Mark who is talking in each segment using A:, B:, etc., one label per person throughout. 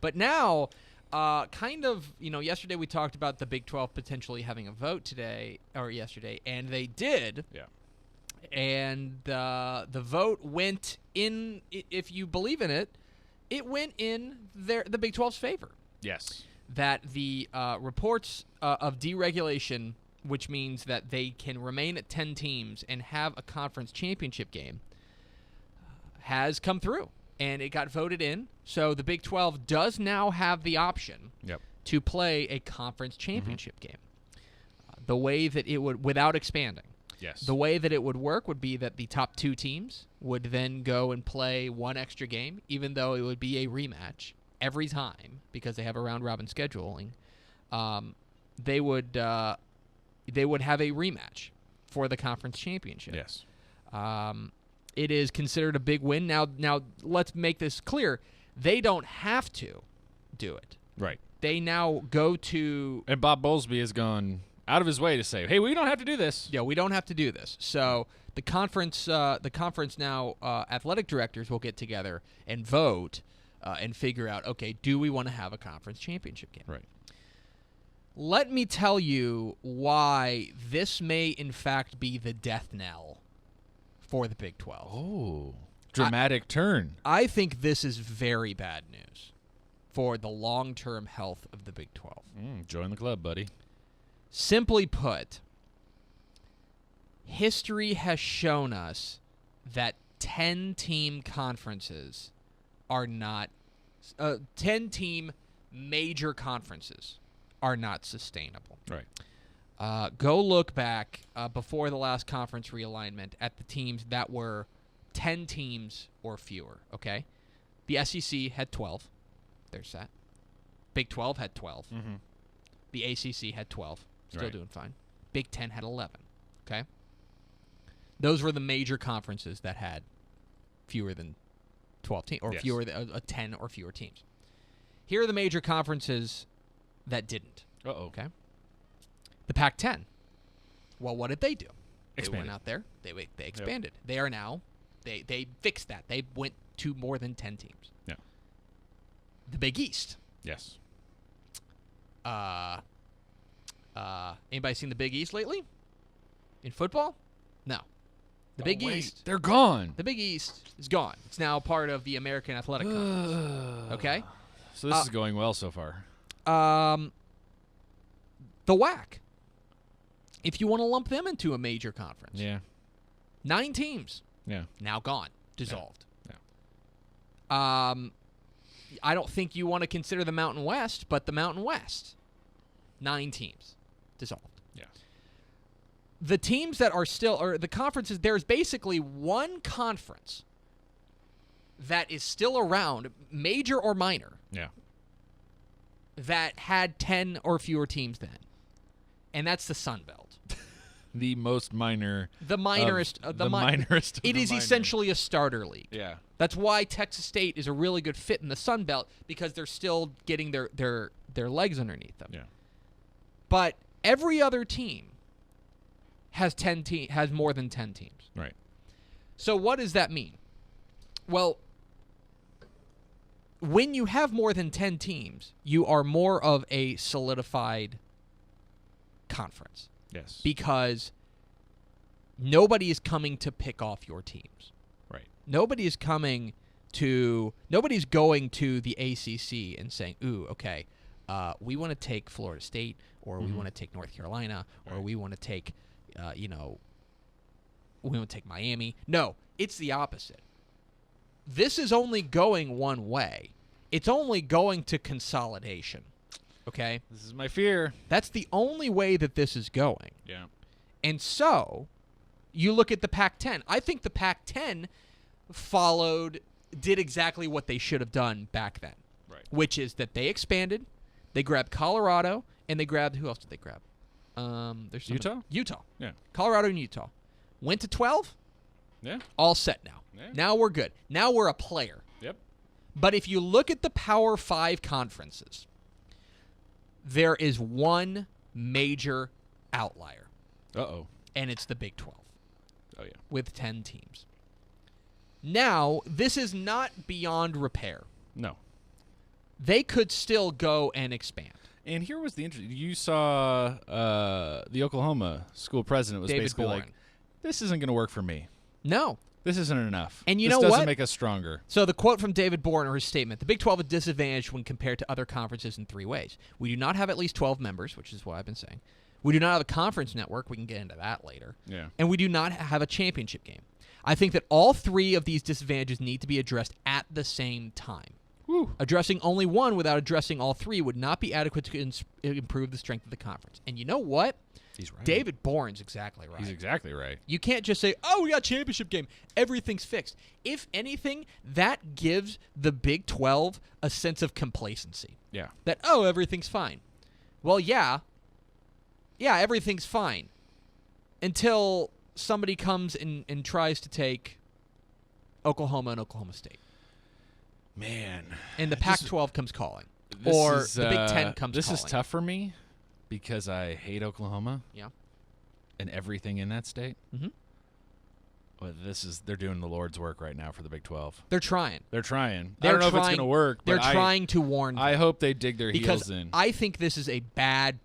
A: But now, yesterday we talked about the Big 12 potentially having a vote yesterday, and they did.
B: Yeah.
A: And the vote went in, if you believe in it, it went in the Big 12's favor.
B: Yes.
A: That the reports of deregulation, which means that they can remain at 10 teams and have a conference championship game, has come through. And it got voted in. So the Big 12 does now have the option to play a conference championship game. The way that it would, without expanding.
B: Yes.
A: The way that it would work would be that the top 2 teams would then go and play one extra game, even though it would be a rematch every time because they have a round-robin scheduling. They would have a rematch for the conference championship.
B: Yes.
A: It is considered a big win. Now, let's make this clear. They don't have to do it.
B: Right.
A: They now go to...
B: And Bob Bowlesby has gone out of his way to say, hey, we don't have to do this.
A: Yeah, we don't have to do this. So the conference now, athletic directors will get together and vote and figure out, okay, do we want to have a conference championship game?
B: Right.
A: Let me tell you why this may, in fact, be the death knell for the Big 12.
B: Oh, dramatic turn.
A: I think this is very bad news for the long-term health of the Big 12.
B: Join the club, buddy.
A: Simply put, history has shown us that 10-team conferences are not 10-team major conferences are not sustainable.
B: Right.
A: Go look back before the last conference realignment at the teams that were 10 teams or fewer, okay? The SEC had 12. There's that. Big 12 had 12.
B: Mm-hmm.
A: The ACC had 12. Still
B: Right.
A: doing fine. Big 10 had 11, okay? Those were the major conferences that had fewer than 12 teams, or
B: Yes.
A: fewer than 10 or fewer teams. Here are the major conferences that didn't.
B: Uh-oh.
A: Okay. The Pac-10. Well, what did they do? They
B: Expanded.
A: went out there. They expanded. Yep. They are now. They fixed that. They went to more than 10 teams.
B: Yeah.
A: The Big East.
B: Yes.
A: Anybody seen the Big East lately? In football? No. The Big East.
B: They're gone.
A: The Big East is gone. It's now part of the American Athletic Conference. Okay.
B: So this is going well so far.
A: The WAC. If you want to lump them into a major conference.
B: Yeah.
A: 9 teams.
B: Yeah.
A: Now gone. Dissolved.
B: Yeah.
A: I don't think you want to consider the Mountain West, but the Mountain West. 9 teams. Dissolved.
B: Yeah.
A: The teams that are still, or the conferences, there's basically one conference that is still around, major or minor,
B: Yeah.
A: that had 10 or fewer teams then. And that's the Sun Belt.
B: The most minor.
A: The minorest.
B: The minorest.
A: It is essentially a starter league.
B: Yeah.
A: That's why Texas State is a really good fit in the Sun Belt, because they're still getting their legs underneath them.
B: Yeah.
A: But every other team has more than 10 teams.
B: Right.
A: So what does that mean? Well, when you have more than 10 teams, you are more of a solidified conference.
B: Yes.
A: Because nobody is coming to pick off your teams.
B: Right.
A: Nobody's going to the ACC and saying, ooh, okay, we want to take Florida State, or we want to take North Carolina, or we want to take, we want to take Miami. No, it's the opposite. This is only going one way. It's only going to consolidation. Okay?
B: This is my fear.
A: That's the only way that this is going.
B: Yeah.
A: And so, you look at the Pac-10. I think the Pac-10 did exactly what they should have done back then.
B: Right.
A: Which is that they expanded, they grabbed Colorado, and they grabbed, who else did they grab? There's
B: Utah?
A: Utah.
B: Yeah.
A: Colorado and Utah. Went to 12.
B: Yeah.
A: All set now.
B: Yeah.
A: Now we're good. Now we're a player.
B: Yep.
A: But if you look at the Power 5 conferences, there is one major outlier.
B: Uh-oh.
A: And it's the Big 12.
B: Oh, yeah.
A: With 10 teams. Now, this is not beyond repair.
B: No.
A: they could still go and expand.
B: And here was the interesting. You saw the Oklahoma school president was
A: David
B: basically
A: Bourne.
B: like, "This isn't going to work for me.
A: No.
B: This isn't enough.
A: And you
B: this
A: know
B: doesn't
A: what?
B: make us stronger."
A: So the quote from David Bourne, or his statement, the Big 12 is disadvantaged when compared to other conferences in 3 ways. We do not have at least 12 members, which is what I've been saying. We do not have a conference network. We can get into that later.
B: Yeah.
A: And we do not have a championship game. I think that all 3 of these disadvantages need to be addressed at the same time.
B: Woo.
A: Addressing only one without addressing all 3 would not be adequate to improve the strength of the conference. And you know what?
B: He's right.
A: David Bourne's exactly right.
B: He's exactly right.
A: You can't just say, "Oh, we got a championship game. Everything's fixed." If anything, that gives the Big 12 a sense of complacency.
B: Yeah.
A: That, oh, everything's fine. Well, yeah, everything's fine until somebody comes and tries to take Oklahoma and Oklahoma State.
B: Man.
A: And the Pac-12 comes calling.
B: This
A: Or
B: is,
A: the Big Ten comes
B: This
A: calling.
B: is tough for me because I hate Oklahoma.
A: Yeah.
B: And everything in that state.
A: Mhm.
B: But they're doing the Lord's work right now for the Big 12.
A: They're trying.
B: They're trying.
A: They're
B: I don't know if it's
A: trying-
B: going to work.
A: They're
B: but
A: trying to warn them.
B: I hope they dig their
A: Because
B: heels in.
A: I think this is a bad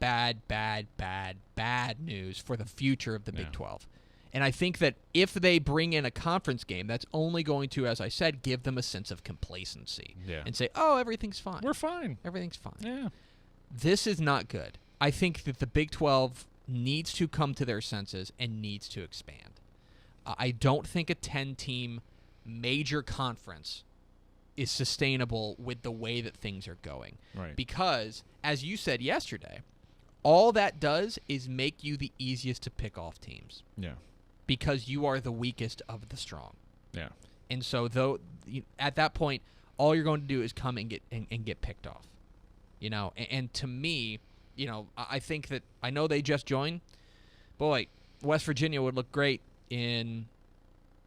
A: news for the future of the Big
B: Yeah.
A: 12. And I think that if they bring in a conference game, that's only going to, as I said, give them a sense of complacency.
B: Yeah.
A: And say, oh, everything's fine.
B: We're fine.
A: Everything's fine.
B: Yeah.
A: This is not good. I think that the Big 12 needs to come to their senses and needs to expand. I don't think a 10-team major conference is sustainable with the way that things are going.
B: Right.
A: Because, as you said yesterday, all that does is make you the easiest to pick off teams.
B: Yeah.
A: Because you are the weakest of the strong.
B: Yeah.
A: And so, at that point, all you're going to do is come and get picked off. You know, and to me, you know, I think that, I know they just joined. Boy, West Virginia would look great in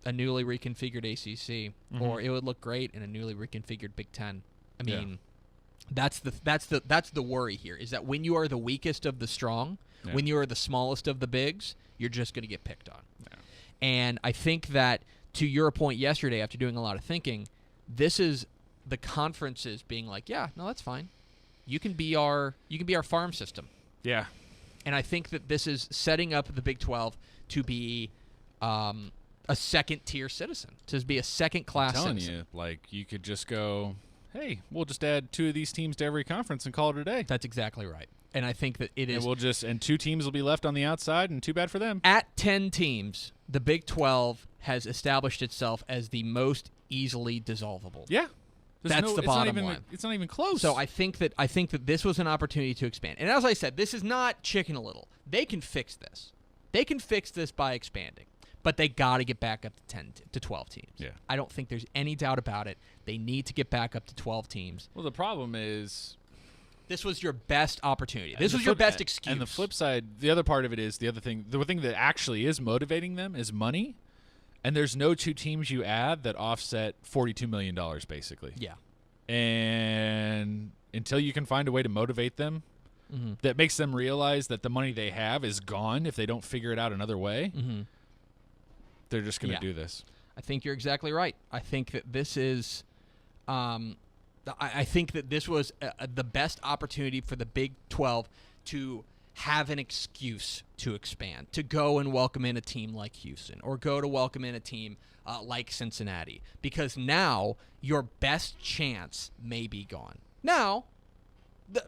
A: a newly reconfigured ACC, or it would look great in a newly reconfigured Big Ten. I mean, that's the worry here, is that when you are the weakest of the strong, when you are the smallest of the bigs, you're just going to get picked on.
B: Yeah.
A: And I think that, to your point yesterday, after doing a lot of thinking, this is the conferences being like, yeah, no, that's fine. You can be our farm system.
B: Yeah.
A: And I think that this is setting up the Big 12 to be a second-tier citizen, to be a second-class
B: I'm
A: citizen.
B: telling you, like, you could just go, hey, we'll just add 2 of these teams to every conference and call it a day.
A: That's exactly right. And I think that it is.
B: And 2 teams will be left on the outside, and too bad for them.
A: At 10 teams, the Big 12 has established itself as the most easily dissolvable.
B: Yeah.
A: That's the bottom line.
B: It's not even close.
A: So I think that this was an opportunity to expand. And as I said, this is not Chicken Little. They can fix this. They can fix this by expanding. But they got to get back up to 12 teams.
B: Yeah.
A: I don't think there's any doubt about it. They need to get back up to 12 teams.
B: Well, the problem is,
A: this was your best opportunity. This was your best excuse.
B: And the flip side, the other part of it is the thing that actually is motivating them is money. And there's no 2 teams you add that offset $42 million, basically.
A: Yeah.
B: And until you can find a way to motivate them that makes them realize that the money they have is gone if they don't figure it out another way, they're just going to do this.
A: I think you're exactly right. I think that this is I think that this was the best opportunity for the Big 12 to have an excuse to expand, to go and welcome in a team like Houston, or go to welcome in a team like Cincinnati, because now your best chance may be gone. Now,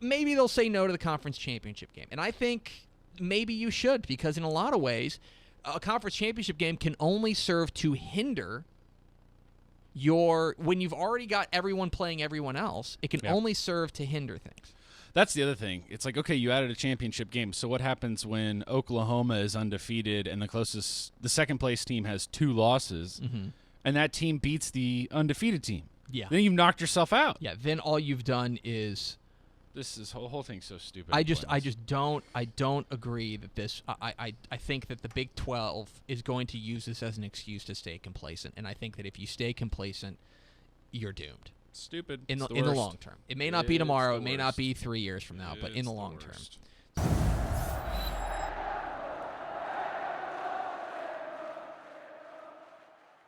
A: maybe they'll say no to the conference championship game, and I think maybe you should, because in a lot of ways, a conference championship game can only serve to hinder when you've already got everyone playing everyone else, it can only serve to hinder things.
B: That's the other thing. It's like, okay, you added a championship game. So what happens when Oklahoma is undefeated and the second place team has 2 losses, and that team beats the undefeated team?
A: Yeah.
B: Then you've knocked yourself out.
A: Yeah. Then all you've done is.
B: This whole thing's so stupid.
A: I don't agree that this. I think that the Big 12 is going to use this as an excuse to stay complacent, and I think that if you stay complacent, you're doomed.
B: Stupid.
A: In the long term. It may not be tomorrow. It may not be 3 years from now, but in the long term.